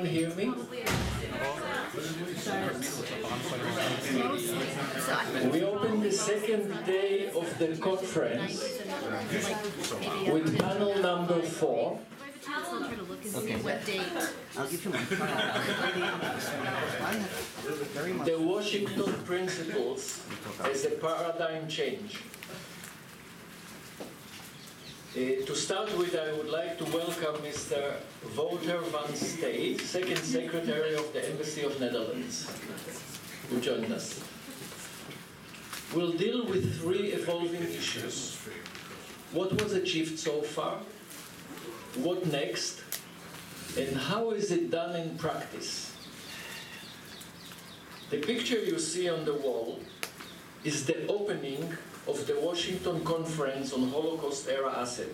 Hear me? We open the second day of the conference with panel number 4. Okay. What date? I'll give you my The Washington Principles as a paradigm change. To start with, I would like to welcome Mr. Wouter van Stee, Second Secretary of the Embassy of Netherlands, who joined us. We'll deal with 3 evolving issues. What was achieved so far? What next? And how is it done in practice? The picture you see on the wall is the opening of the Washington Conference on Holocaust-Era Asset.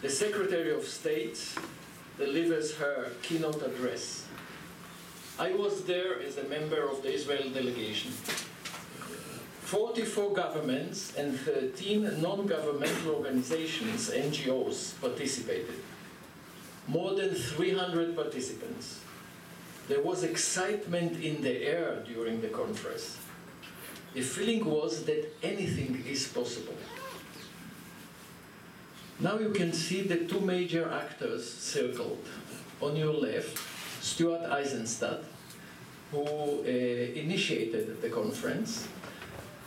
The Secretary of State delivers her keynote address. I was there as a member of the Israel delegation. 44 governments and 13 non-governmental organizations, NGOs, participated. More than 300 participants. There was excitement in the air during the conference. The feeling was that anything is possible. Now you can see the 2 major actors circled. On your left, Stuart Eisenstadt, who initiated the conference,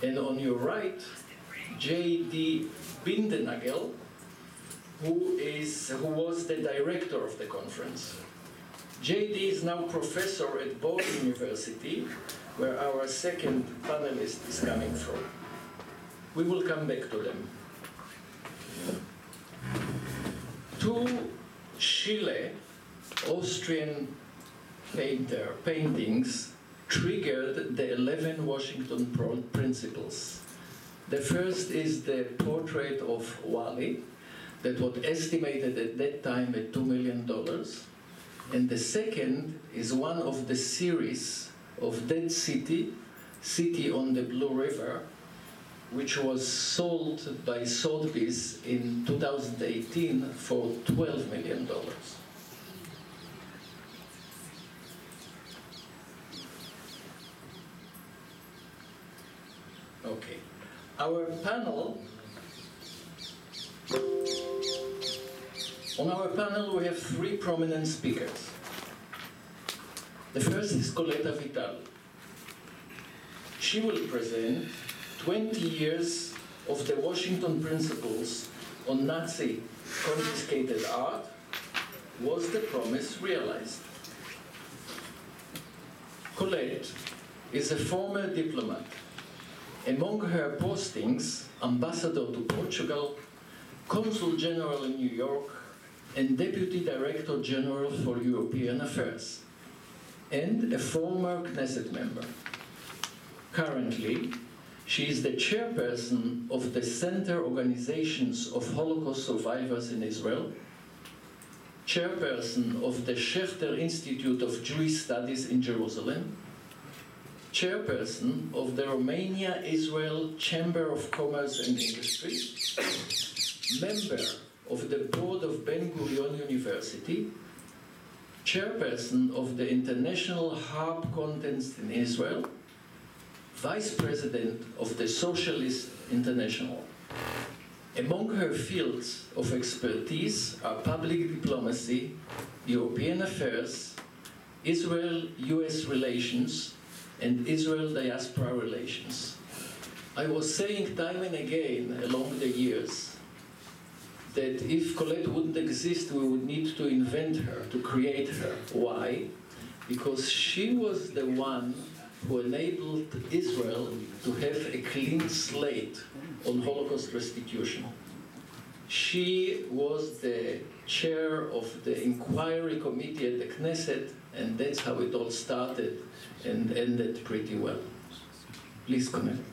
and on your right, J.D. Bindenagel, who was the director of the conference. J.D. is now professor at Berg University, where our second panelist is coming from. We will come back to them. 2 Schiele, Austrian paintings triggered the 11 Washington Principles. The first is the portrait of Wally, that was estimated at that time at $2 million. And the second is one of the series of Dead City, City on the Blue River, which was sold by Sotheby's in 2018 for $12 million. Okay. On our panel, we have 3 prominent speakers. The first is Coletta Vital. She will present 20 years of the Washington Principles on Nazi confiscated art. Was the promise realized? Colette is a former diplomat. Among her postings, ambassador to Portugal, consul general in New York, and deputy director general for European Affairs, and a former Knesset member. Currently, she is the chairperson of the Center Organizations of Holocaust Survivors in Israel, chairperson of the Schechter Institute of Jewish Studies in Jerusalem, chairperson of the Romania-Israel Chamber of Commerce and Industry, member of the board of Ben-Gurion University, chairperson of the International Harp Contest in Israel, vice president of the Socialist International. Among her fields of expertise are public diplomacy, European affairs, Israel-US relations, and Israel-diaspora relations. I was saying time and again along the years that if Colette wouldn't exist, we would need to invent her, to create her. Why? Because she was the one who enabled Israel to have a clean slate on Holocaust restitution. She was the chair of the inquiry committee at the Knesset, and that's how it all started and ended pretty well. Please comment.